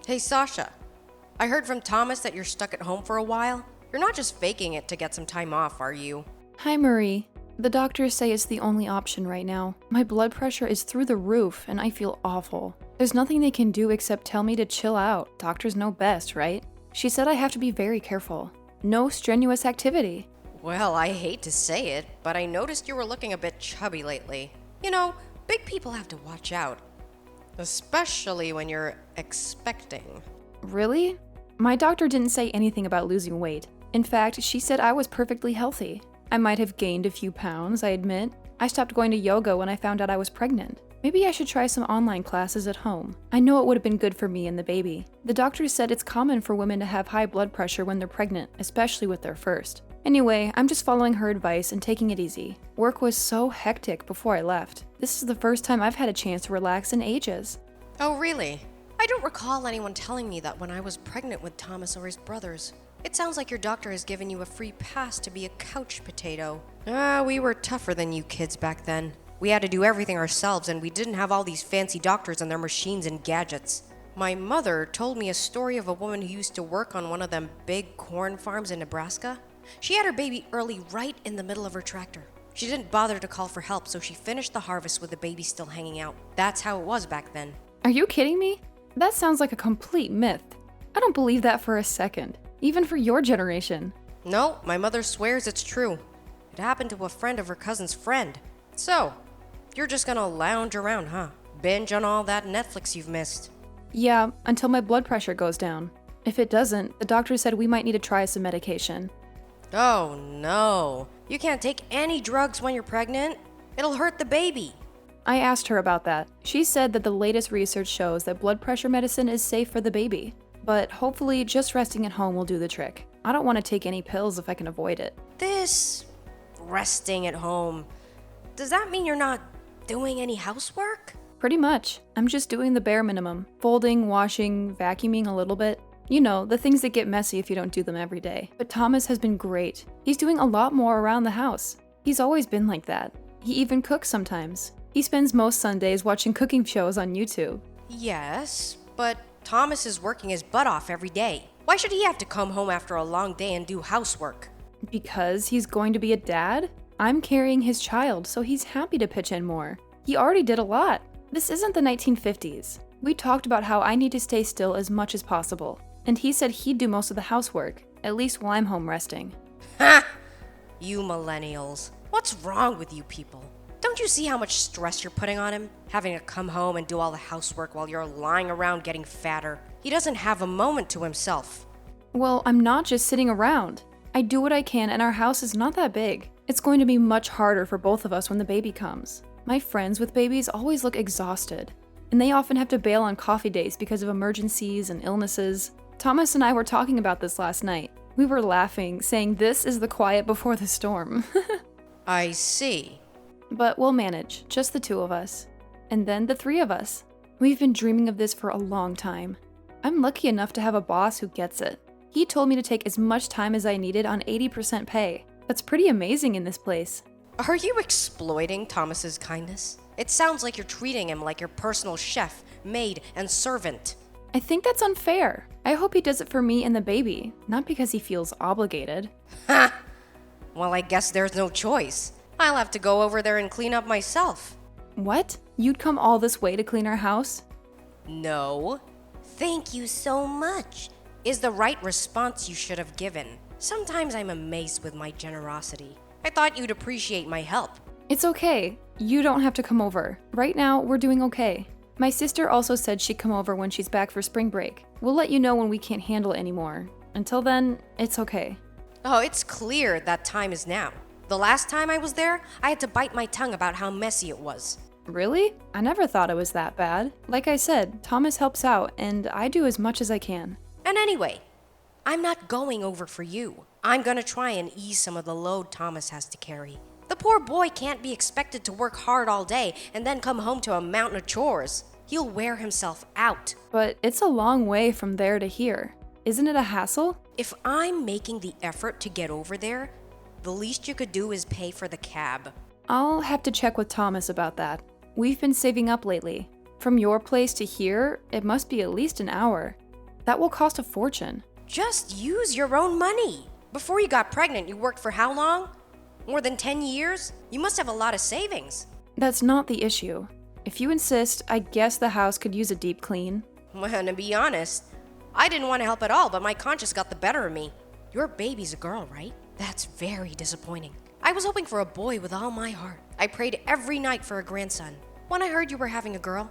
Hey Sasha, I heard from Thomas that you're stuck at home for a while. You're not just faking it to get some time off, are you? Hi, Marie. The doctors say it's the only option right now. My blood pressure is through the roof and I feel awful. There's nothing they can do except tell me to chill out. Doctors know best, right? She said I have to be very careful. No strenuous activity. Well, I hate to say it, but I noticed you were looking a bit chubby lately. You know, big people have to watch out. Especially when you're expecting. Really? My doctor didn't say anything about losing weight. In fact, she said I was perfectly healthy. I might have gained a few pounds, I admit. I stopped going to yoga when I found out I was pregnant. Maybe I should try some online classes at home. I know it would have been good for me and the baby. The doctor said it's common for women to have high blood pressure when they're pregnant, especially with their first. Anyway, I'm just following her advice and taking it easy. Work was so hectic before I left. This is the first time I've had a chance to relax in ages. Oh, really? I don't recall anyone telling me that when I was pregnant with Thomas or his brothers. It sounds like your doctor has given you a free pass to be a couch potato. We were tougher than you kids back then. We had to do everything ourselves, and we didn't have all these fancy doctors and their machines and gadgets. My mother told me a story of a woman who used to work on one of them big corn farms in Nebraska. She had her baby early right in the middle of her tractor. She didn't bother to call for help, so she finished the harvest with the baby still hanging out. That's how it was back then. Are you kidding me? That sounds like a complete myth. I don't believe that for a second, even for your generation. No, my mother swears it's true. It happened to a friend of her cousin's friend. So, you're just gonna lounge around, huh? Binge on all that Netflix you've missed. Yeah, until my blood pressure goes down. If it doesn't, the doctor said we might need to try some medication. Oh no. You can't take any drugs when you're pregnant. It'll hurt the baby. I asked her about that. She said that the latest research shows that blood pressure medicine is safe for the baby. But hopefully, just resting at home will do the trick. I don't want to take any pills if I can avoid it. This resting at home, does that mean you're not doing any housework? Pretty much. I'm just doing the bare minimum. Folding, washing, vacuuming a little bit. You know, the things that get messy if you don't do them every day. But Thomas has been great. He's doing a lot more around the house. He's always been like that. He even cooks sometimes. He spends most Sundays watching cooking shows on YouTube. Yes, but Thomas is working his butt off every day. Why should he have to come home after a long day and do housework? Because he's going to be a dad? I'm carrying his child, so he's happy to pitch in more. He already did a lot. This isn't the 1950s. We talked about how I need to stay still as much as possible. And he said he'd do most of the housework, at least while I'm home resting. Ha! You millennials. What's wrong with you people? Don't you see how much stress you're putting on him? Having to come home and do all the housework while you're lying around getting fatter. He doesn't have a moment to himself. Well, I'm not just sitting around. I do what I can and our house is not that big. It's going to be much harder for both of us when the baby comes. My friends with babies always look exhausted, and they often have to bail on coffee dates because of emergencies and illnesses. Thomas and I were talking about this last night. We were laughing, saying this is the quiet before the storm. I see. But we'll manage, just the two of us. And then the three of us. We've been dreaming of this for a long time. I'm lucky enough to have a boss who gets it. He told me to take as much time as I needed on 80% pay. That's pretty amazing in this place. Are you exploiting Thomas's kindness? It sounds like you're treating him like your personal chef, maid, and servant. I think that's unfair. I hope he does it for me and the baby, not because he feels obligated. Ha! Well, I guess there's no choice. I'll have to go over there and clean up myself. What? You'd come all this way to clean our house? No. Thank you so much is the right response you should have given. Sometimes I'm amazed with my generosity. I thought you'd appreciate my help. It's okay. You don't have to come over. Right now, we're doing okay. My sister also said she'd come over when she's back for spring break. We'll let you know when we can't handle it anymore. Until then, it's okay. Oh, it's clear that time is now. The last time I was there, I had to bite my tongue about how messy it was. Really? I never thought it was that bad. Like I said, Thomas helps out, and I do as much as I can. And anyway, I'm not going over for you. I'm gonna try and ease some of the load Thomas has to carry. The poor boy can't be expected to work hard all day and then come home to a mountain of chores. He'll wear himself out. But it's a long way from there to here. Isn't it a hassle? If I'm making the effort to get over there, the least you could do is pay for the cab. I'll have to check with Thomas about that. We've been saving up lately. From your place to here, it must be at least an hour. That will cost a fortune. Just use your own money. Before you got pregnant, you worked for how long? More than 10 years? You must have a lot of savings. That's not the issue. If you insist, I guess the house could use a deep clean. Well, to be honest, I didn't want to help at all, but my conscience got the better of me. Your baby's a girl, right? That's very disappointing. I was hoping for a boy with all my heart. I prayed every night for a grandson. When I heard you were having a girl,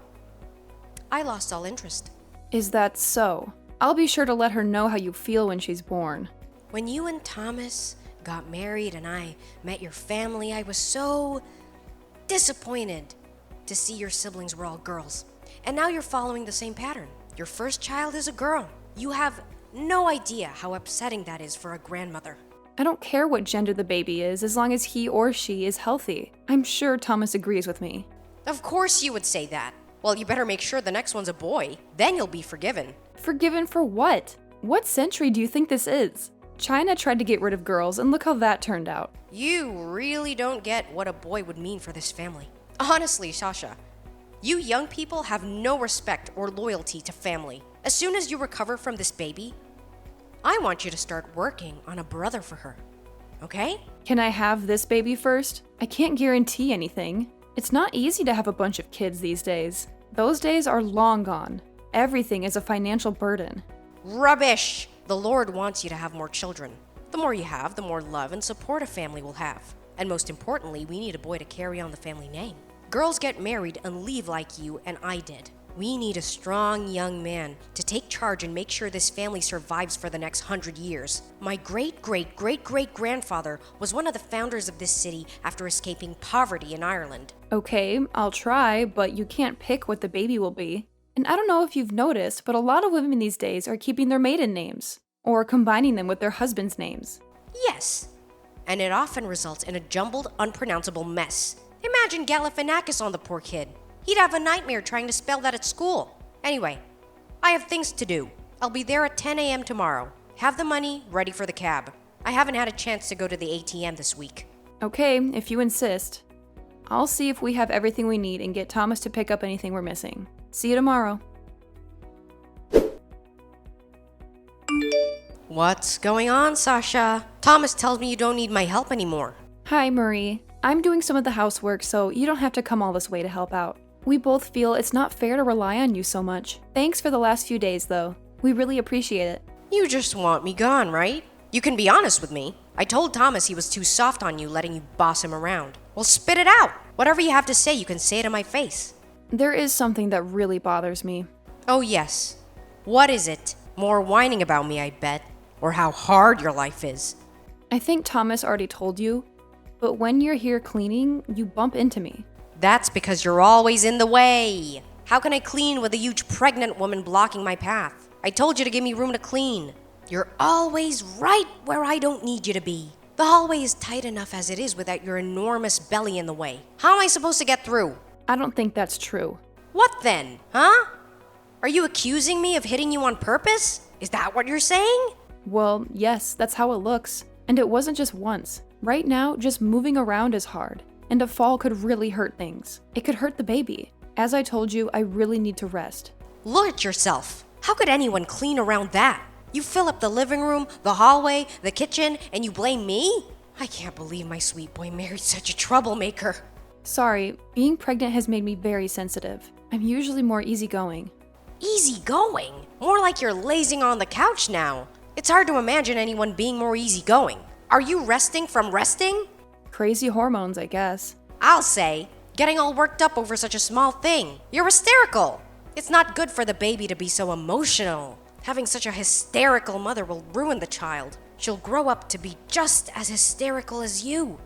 I lost all interest. Is that so? I'll be sure to let her know how you feel when she's born. When you and Thomas got married and I met your family, I was so disappointed to see your siblings were all girls. And now you're following the same pattern. Your first child is a girl. You have no idea how upsetting that is for a grandmother. I don't care what gender the baby is as long as he or she is healthy. I'm sure Thomas agrees with me. Of course you would say that. Well, you better make sure the next one's a boy. Then you'll be forgiven. Forgiven for what? What century do you think this is? China tried to get rid of girls, and look how that turned out. You really don't get what a boy would mean for this family. Honestly, Sasha, you young people have no respect or loyalty to family. As soon as you recover from this baby, I want you to start working on a brother for her. Okay? Can I have this baby first? I can't guarantee anything. It's not easy to have a bunch of kids these days. Those days are long gone. Everything is a financial burden. Rubbish! The Lord wants you to have more children. The more you have, the more love and support a family will have. And most importantly, we need a boy to carry on the family name. Girls get married and leave like you and I did. We need a strong young man to take charge and make sure this family survives for the next 100 years. My great-great-great-great-grandfather was one of the founders of this city after escaping poverty in Ireland. Okay, I'll try, but you can't pick what the baby will be. And I don't know if you've noticed, but a lot of women these days are keeping their maiden names, or combining them with their husband's names. Yes, and it often results in a jumbled, unpronounceable mess. Imagine Galifianakis on the poor kid. He'd have a nightmare trying to spell that at school. Anyway, I have things to do. I'll be there at 10 a.m. tomorrow. Have the money ready for the cab. I haven't had a chance to go to the ATM this week. Okay, if you insist. I'll see if we have everything we need and get Thomas to pick up anything we're missing. See you tomorrow. What's going on, Sasha? Thomas tells me you don't need my help anymore. Hi, Marie. I'm doing some of the housework, so you don't have to come all this way to help out. We both feel it's not fair to rely on you so much. Thanks for the last few days, though. We really appreciate it. You just want me gone, right? You can be honest with me. I told Thomas he was too soft on you, letting you boss him around. Well, spit it out. Whatever you have to say, you can say it to my face. There is something that really bothers me. Oh, yes. What is it? More whining about me, I bet. Or how hard your life is. I think Thomas already told you, but when you're here cleaning, you bump into me. That's because you're always in the way. How can I clean with a huge pregnant woman blocking my path? I told you to give me room to clean. You're always right where I don't need you to be. The hallway is tight enough as it is without your enormous belly in the way. How am I supposed to get through? I don't think that's true. What then, huh? Are you accusing me of hitting you on purpose? Is that what you're saying? Well, yes, that's how it looks. And it wasn't just once. Right now, just moving around is hard. And a fall could really hurt things. It could hurt the baby. As I told you, I really need to rest. Look at yourself. How could anyone clean around that? You fill up the living room, the hallway, the kitchen, and you blame me? I can't believe my sweet boy married such a troublemaker. Sorry, being pregnant has made me very sensitive. I'm usually more easygoing. Easygoing? More like you're lazing on the couch now. It's hard to imagine anyone being more easygoing. Are you resting from resting? Crazy hormones, I guess. I'll say, getting all worked up over such a small thing. You're hysterical. It's not good for the baby to be so emotional. Having such a hysterical mother will ruin the child. She'll grow up to be just as hysterical as you.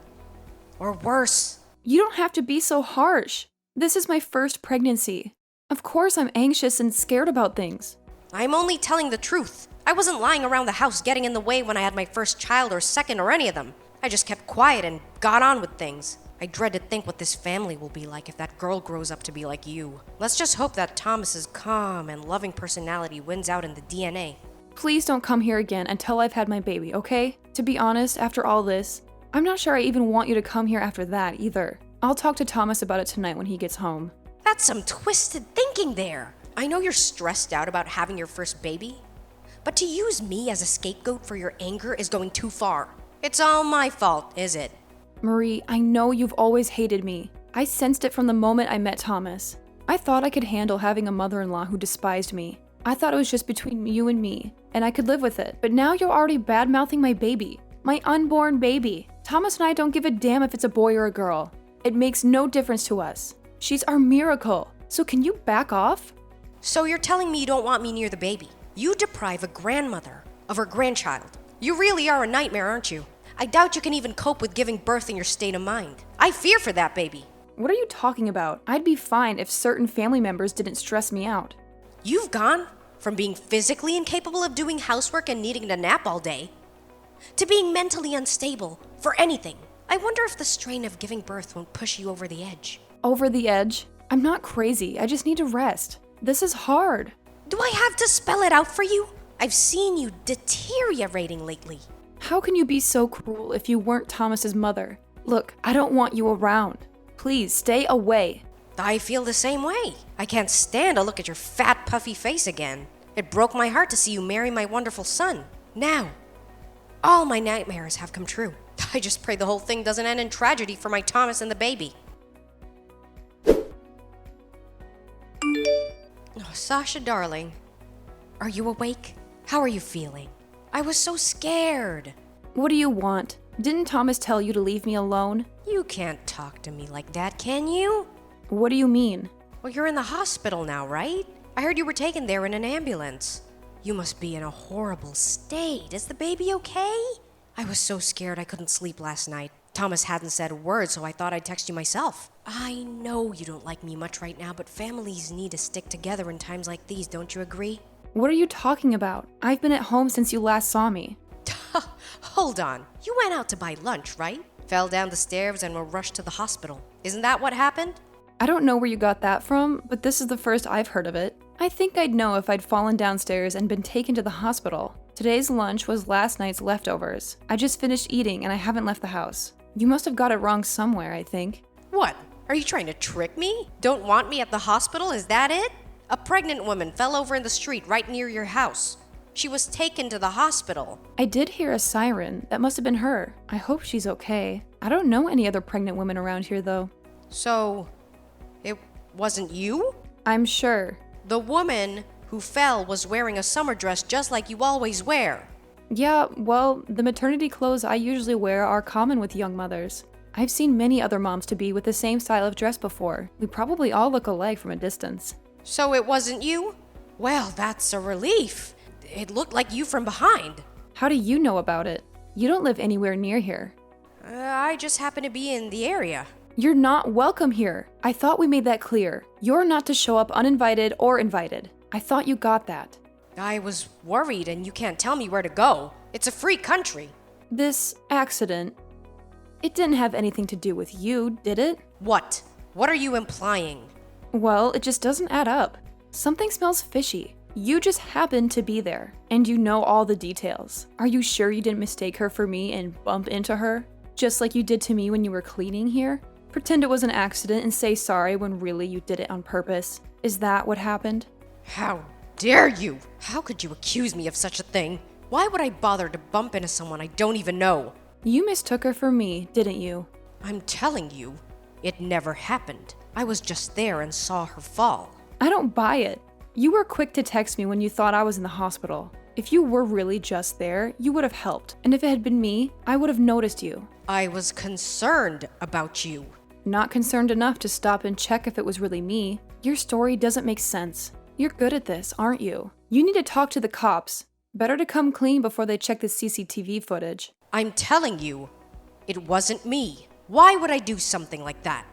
Or worse. You don't have to be so harsh. This is my first pregnancy. Of course I'm anxious and scared about things. I'm only telling the truth. I wasn't lying around the house getting in the way when I had my first child or second or any of them. I just kept quiet and got on with things. I dread to think what this family will be like if that girl grows up to be like you. Let's just hope that Thomas's calm and loving personality wins out in the DNA. Please don't come here again until I've had my baby, okay? To be honest, after all this, I'm not sure I even want you to come here after that either. I'll talk to Thomas about it tonight when he gets home. That's some twisted thinking there. I know you're stressed out about having your first baby, But to use me as a scapegoat for your anger is going too far. It's all my fault, is it? Marie, I know you've always hated me. I sensed it from the moment I met Thomas. I thought I could handle having a mother-in-law who despised me. I thought it was just between you and me, and I could live with it. But now you're already bad-mouthing my baby. My unborn baby. Thomas and I don't give a damn if it's a boy or a girl. It makes no difference to us. She's our miracle. So can you back off? So you're telling me you don't want me near the baby? You deprive a grandmother of her grandchild. You really are a nightmare, aren't you? I doubt you can even cope with giving birth in your state of mind. I fear for that baby. What are you talking about? I'd be fine if certain family members didn't stress me out. You've gone from being physically incapable of doing housework and needing to nap all day to being mentally unstable for anything. I wonder if the strain of giving birth won't push you over the edge. Over the edge? I'm not crazy. I just need to rest. This is hard. Do I have to spell it out for you? I've seen you deteriorating lately. How can you be so cruel if you weren't Thomas's mother? Look, I don't want you around. Please, stay away. I feel the same way. I can't stand to look at your fat, puffy face again. It broke my heart to see you marry my wonderful son. Now, all my nightmares have come true. I just pray the whole thing doesn't end in tragedy for my Thomas and the baby. Oh, Sasha, darling, are you awake? How are you feeling? I was so scared. What do you want? Didn't Thomas tell you to leave me alone? You can't talk to me like that, can you? What do you mean? Well, you're in the hospital now, right? I heard you were taken there in an ambulance. You must be in a horrible state. Is the baby okay? I was so scared I couldn't sleep last night. Thomas hadn't said a word, so I thought I'd text you myself. I know you don't like me much right now, but families need to stick together in times like these, don't you agree? What are you talking about? I've been at home since you last saw me. Hold on. You went out to buy lunch, right? Fell down the stairs and were rushed to the hospital. Isn't that what happened? I don't know where you got that from, but this is the first I've heard of it. I think I'd know if I'd fallen downstairs and been taken to the hospital. Today's lunch was last night's leftovers. I just finished eating and I haven't left the house. You must have got it wrong somewhere, I think. What? Are you trying to trick me? Don't want me at the hospital? Is that it? A pregnant woman fell over in the street right near your house. She was taken to the hospital. I did hear a siren. That must have been her. I hope she's okay. I don't know any other pregnant women around here, though. So, it wasn't you? I'm sure. The woman who fell was wearing a summer dress just like you always wear. Yeah, well, the maternity clothes I usually wear are common with young mothers. I've seen many other moms-to-be with the same style of dress before. We probably all look alike from a distance. So it wasn't you? Well, that's a relief. It looked like you from behind. How do you know about it? You don't live anywhere near here. I just happen to be in the area. You're not welcome here. I thought we made that clear. You're not to show up uninvited or invited. I thought you got that. I was worried and you can't tell me where to go. It's a free country. This accident, it didn't have anything to do with you, did it? What? What are you implying? Well, it just doesn't add up. Something smells fishy. You just happened to be there, and you know all the details. Are you sure you didn't mistake her for me and bump into her? Just like you did to me when you were cleaning here? Pretend it was an accident and say sorry when really you did it on purpose. Is that what happened? How dare you? How could you accuse me of such a thing? Why would I bother to bump into someone I don't even know? You mistook her for me, didn't you? I'm telling you, it never happened. I was just there and saw her fall. I don't buy it. You were quick to text me when you thought I was in the hospital. If you were really just there, you would have helped. And if it had been me, I would have noticed you. I was concerned about you. Not concerned enough to stop and check if it was really me. Your story doesn't make sense. You're good at this, aren't you? You need to talk to the cops. Better to come clean before they check the CCTV footage. I'm telling you, it wasn't me. Why would I do something like that?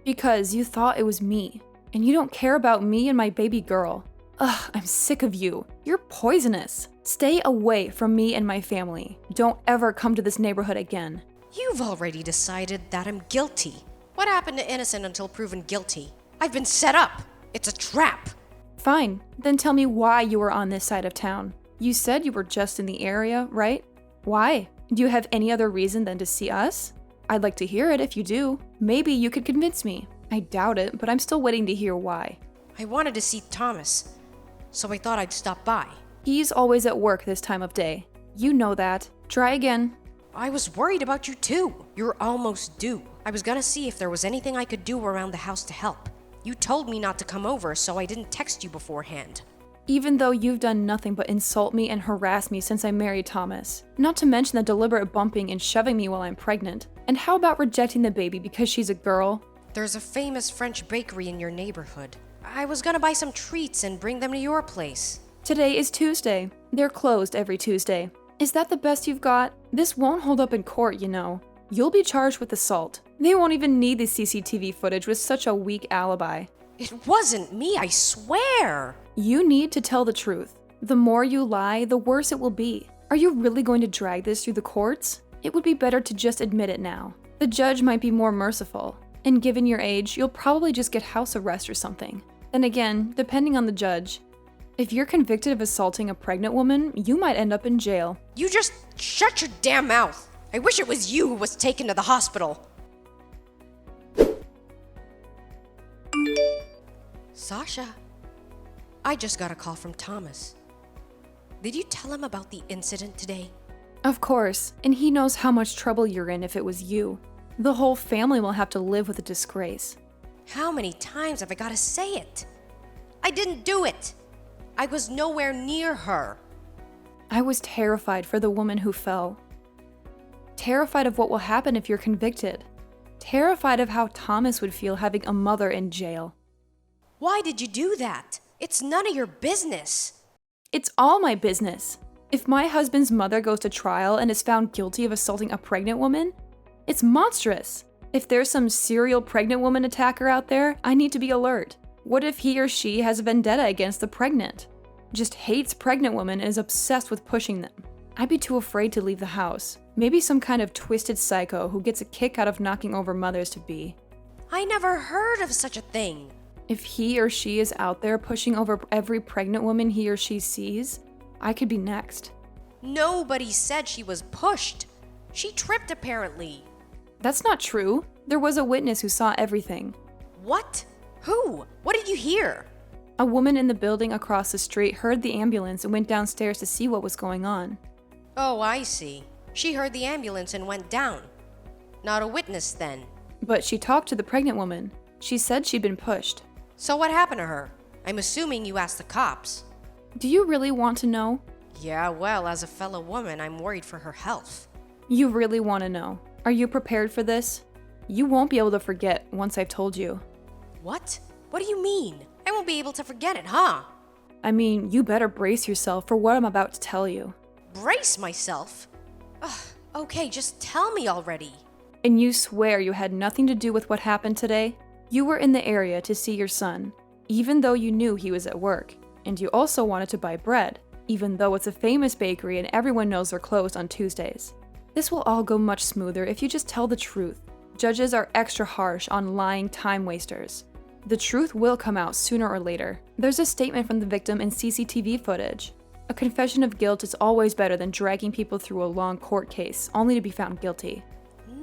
Because you thought it was me. And you don't care about me and my baby girl. Ugh, I'm sick of you. You're poisonous. Stay away from me and my family. Don't ever come to this neighborhood again. You've already decided that I'm guilty. What happened to innocent until proven guilty? I've been set up. It's a trap. Fine, then tell me why you were on this side of town. You said you were just in the area, right? Why? Do you have any other reason than to see us? I'd like to hear it if you do. Maybe you could convince me. I doubt it, but I'm still waiting to hear why. I wanted to see Thomas, so I thought I'd stop by. He's always at work this time of day. You know that. Try again. I was worried about you too. You're almost due. I was gonna see if there was anything I could do around the house to help. You told me not to come over, so I didn't text you beforehand. Even though you've done nothing but insult me and harass me since I married Thomas. Not to mention the deliberate bumping and shoving me while I'm pregnant. And how about rejecting the baby because she's a girl? There's a famous French bakery in your neighborhood. I was gonna buy some treats and bring them to your place. Today is Tuesday. They're closed every Tuesday. Is that the best you've got? This won't hold up in court, you know. You'll be charged with assault. They won't even need the CCTV footage with such a weak alibi. It wasn't me, I swear! You need to tell the truth. The more you lie, the worse it will be. Are you really going to drag this through the courts? It would be better to just admit it now. The judge might be more merciful. And given your age, you'll probably just get house arrest or something. Then again, depending on the judge. If you're convicted of assaulting a pregnant woman, you might end up in jail. You just shut your damn mouth! I wish it was you who was taken to the hospital. Sasha, I just got a call from Thomas. Did you tell him about the incident today? Of course, and he knows how much trouble you're in if it was you. The whole family will have to live with a disgrace. How many times have I gotta say it? I didn't do it! I was nowhere near her. I was terrified for the woman who fell. Terrified of what will happen if you're convicted. Terrified of how Thomas would feel having a mother in jail. Why did you do that? It's none of your business. It's all my business. If my husband's mother goes to trial and is found guilty of assaulting a pregnant woman, it's monstrous. If there's some serial pregnant woman attacker out there, I need to be alert. What if he or she has a vendetta against the pregnant? Just hates pregnant women and is obsessed with pushing them. I'd be too afraid to leave the house. Maybe some kind of twisted psycho who gets a kick out of knocking over mothers-to-be. I never heard of such a thing. If he or she is out there pushing over every pregnant woman he or she sees, I could be next. Nobody said she was pushed. She tripped apparently. That's not true. There was a witness who saw everything. What? Who? What did you hear? A woman in the building across the street heard the ambulance and went downstairs to see what was going on. Oh, I see. She heard the ambulance and went down. Not a witness then. But she talked to the pregnant woman. She said she'd been pushed. So what happened to her? I'm assuming you asked the cops. Do you really want to know? Yeah, well, as a fellow woman, I'm worried for her health. You really want to know. Are you prepared for this? You won't be able to forget once I've told you. What? What do you mean? I won't be able to forget it, huh? I mean, you better brace yourself for what I'm about to tell you. Brace myself? Ugh, okay, just tell me already. And you swear you had nothing to do with what happened today? You were in the area to see your son, even though you knew he was at work. And you also wanted to buy bread, even though it's a famous bakery and everyone knows they're closed on Tuesdays. This will all go much smoother if you just tell the truth. Judges are extra harsh on lying time wasters. The truth will come out sooner or later. There's a statement from the victim in CCTV footage. A confession of guilt is always better than dragging people through a long court case, only to be found guilty.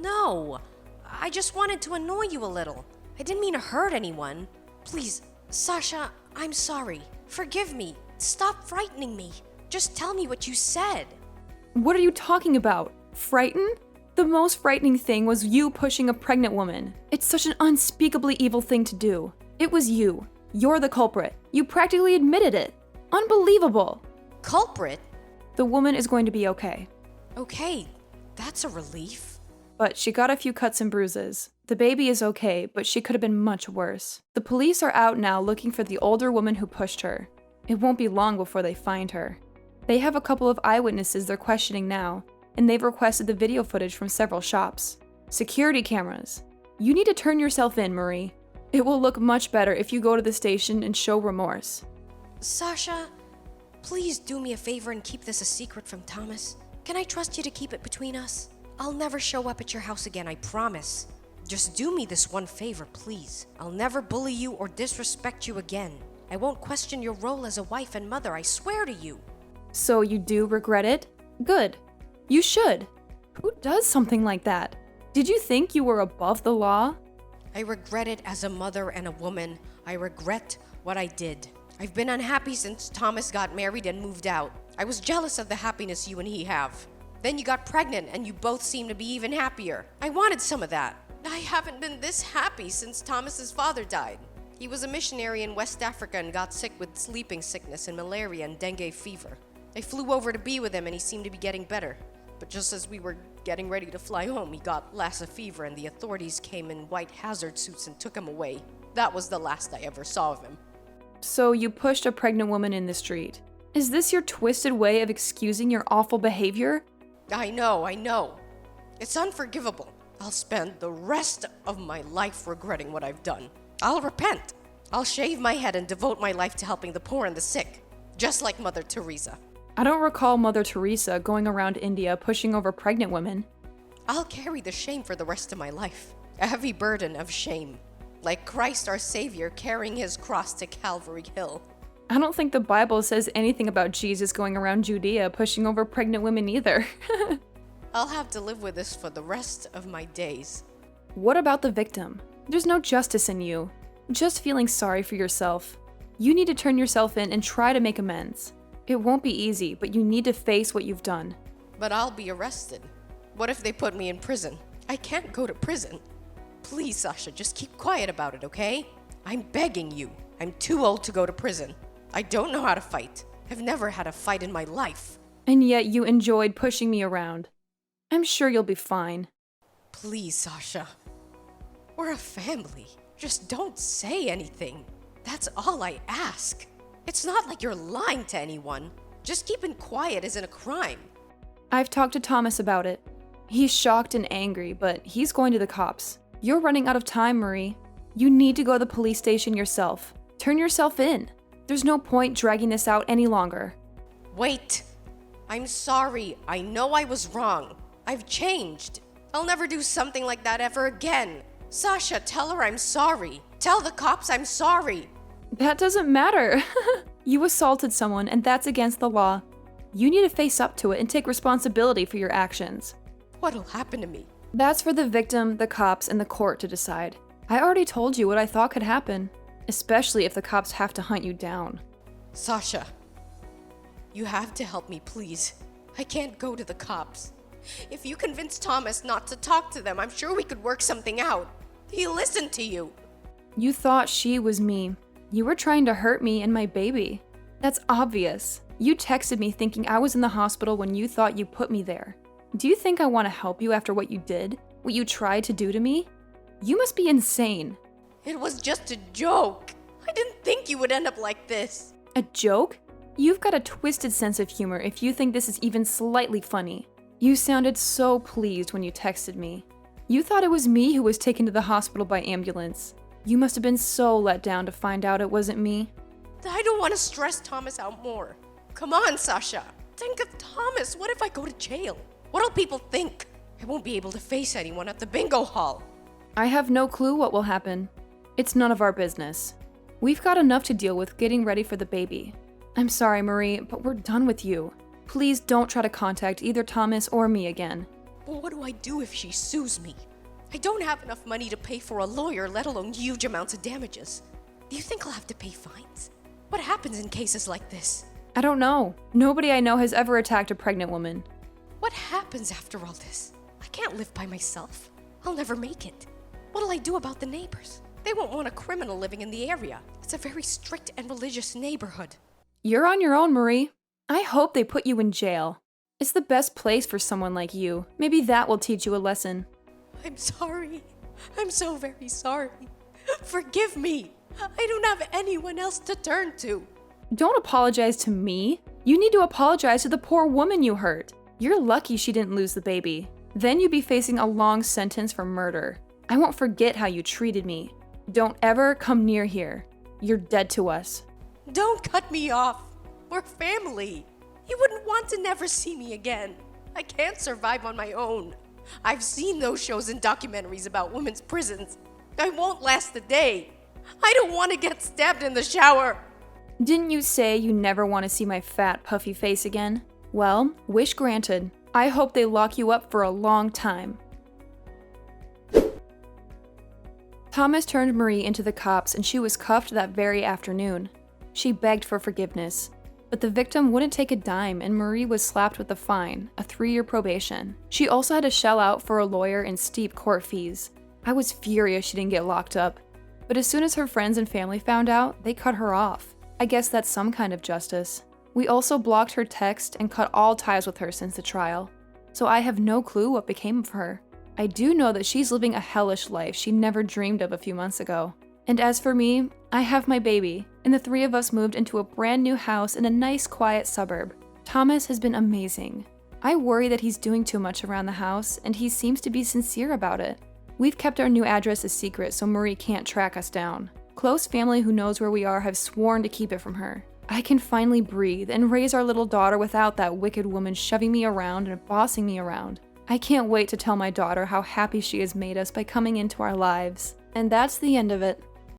No, I just wanted to annoy you a little. I didn't mean to hurt anyone. Please, Sasha, I'm sorry. Forgive me. Stop frightening me. Just tell me what you said. What are you talking about? Frightened? The most frightening thing was you pushing a pregnant woman. It's such an unspeakably evil thing to do. It was you. You're the culprit. You practically admitted it. Unbelievable. Culprit? The woman is going to be okay. Okay, that's a relief. But she got a few cuts and bruises. The baby is okay, but she could have been much worse. The police are out now looking for the older woman who pushed her. It won't be long before they find her. They have a couple of eyewitnesses they're questioning now, and they've requested the video footage from several shops. Security cameras. You need to turn yourself in, Marie. It will look much better if you go to the station and show remorse. Sasha, please do me a favor and keep this a secret from Thomas. Can I trust you to keep it between us? I'll never show up at your house again, I promise. Just do me this one favor, please. I'll never bully you or disrespect you again. I won't question your role as a wife and mother, I swear to you. So you do regret it? Good. You should. Who does something like that? Did you think you were above the law? I regret it as a mother and a woman. I regret what I did. I've been unhappy since Thomas got married and moved out. I was jealous of the happiness you and he have. Then you got pregnant and you both seem to be even happier. I wanted some of that. I haven't been this happy since Thomas's father died. He was a missionary in West Africa and got sick with sleeping sickness and malaria and dengue fever. I flew over to be with him and he seemed to be getting better. But just as we were getting ready to fly home, he got Lassa fever and the authorities came in white hazard suits and took him away. That was the last I ever saw of him. So you pushed a pregnant woman in the street. Is this your twisted way of excusing your awful behavior? I know. It's unforgivable. I'll spend the rest of my life regretting what I've done. I'll repent. I'll shave my head and devote my life to helping the poor and the sick, just like Mother Teresa. I don't recall Mother Teresa going around India pushing over pregnant women. I'll carry the shame for the rest of my life. A heavy burden of shame. Like Christ our Savior carrying his cross to Calvary Hill. I don't think the Bible says anything about Jesus going around Judea pushing over pregnant women either. I'll have to live with this for the rest of my days. What about the victim? There's no justice in you. Just feeling sorry for yourself. You need to turn yourself in and try to make amends. It won't be easy, but you need to face what you've done. But I'll be arrested. What if they put me in prison? I can't go to prison. Please, Sasha, just keep quiet about it, okay? I'm begging you. I'm too old to go to prison. I don't know how to fight. I've never had a fight in my life. And yet you enjoyed pushing me around. I'm sure you'll be fine. Please, Sasha. We're a family. Just don't say anything. That's all I ask. It's not like you're lying to anyone. Just keeping quiet isn't a crime. I've talked to Thomas about it. He's shocked and angry, but he's going to the cops. You're running out of time, Marie. You need to go to the police station yourself. Turn yourself in. There's no point dragging this out any longer. Wait. I'm sorry. I know I was wrong. I've changed. I'll never do something like that ever again. Sasha, tell her I'm sorry. Tell the cops I'm sorry. That doesn't matter. You assaulted someone, and that's against the law. You need to face up to it and take responsibility for your actions. What'll happen to me? That's for the victim, the cops, and the court to decide. I already told you what I thought could happen, especially if the cops have to hunt you down. Sasha, you have to help me, please. I can't go to the cops. If you convince Thomas not to talk to them, I'm sure we could work something out. He'll listen to you. You thought she was me. You were trying to hurt me and my baby. That's obvious. You texted me thinking I was in the hospital when you thought you put me there. Do you think I want to help you after what you did? What you tried to do to me? You must be insane. It was just a joke. I didn't think you would end up like this. A joke? You've got a twisted sense of humor if you think this is even slightly funny. You sounded so pleased when you texted me. You thought it was me who was taken to the hospital by ambulance. You must have been so let down to find out it wasn't me. I don't want to stress Thomas out more. Come on, Sasha. Think of Thomas. What if I go to jail? What'll people think? I won't be able to face anyone at the bingo hall. I have no clue what will happen. It's none of our business. We've got enough to deal with getting ready for the baby. I'm sorry, Marie, but we're done with you. Please don't try to contact either Thomas or me again. Well, what do I do if she sues me? I don't have enough money to pay for a lawyer, let alone huge amounts of damages. Do you think I'll have to pay fines? What happens in cases like this? I don't know. Nobody I know has ever attacked a pregnant woman. What happens after all this? I can't live by myself. I'll never make it. What'll I do about the neighbors? They won't want a criminal living in the area. It's a very strict and religious neighborhood. You're on your own, Marie. I hope they put you in jail. It's the best place for someone like you. Maybe that will teach you a lesson. I'm sorry. I'm so very sorry. Forgive me. I don't have anyone else to turn to. Don't apologize to me. You need to apologize to the poor woman you hurt. You're lucky she didn't lose the baby. Then you'd be facing a long sentence for murder. I won't forget how you treated me. Don't ever come near here. You're dead to us. Don't cut me off. We're family. You wouldn't want to never see me again. I can't survive on my own. I've seen those shows and documentaries about women's prisons. I won't last a day. I don't want to get stabbed in the shower. Didn't you say you never want to see my fat, puffy face again? Well, wish granted. I hope they lock you up for a long time. Thomas turned Marie into the cops and she was cuffed that very afternoon. She begged for forgiveness, but the victim wouldn't take a dime and Marie was slapped with a fine, a 3-year probation. She also had to shell out for a lawyer and steep court fees. I was furious she didn't get locked up, but as soon as her friends and family found out, they cut her off. I guess that's some kind of justice. We also blocked her text and cut all ties with her since the trial, so I have no clue what became of her. I do know that she's living a hellish life she never dreamed of a few months ago. And as for me, I have my baby, and the 3 of us moved into a brand new house in a nice quiet suburb. Thomas has been amazing. I worry that he's doing too much around the house, and he seems to be sincere about it. We've kept our new address a secret so Marie can't track us down. Close family who knows where we are have sworn to keep it from her. I can finally breathe and raise our little daughter without that wicked woman shoving me around and bossing me around. I can't wait to tell my daughter how happy she has made us by coming into our lives. And that's the end of it.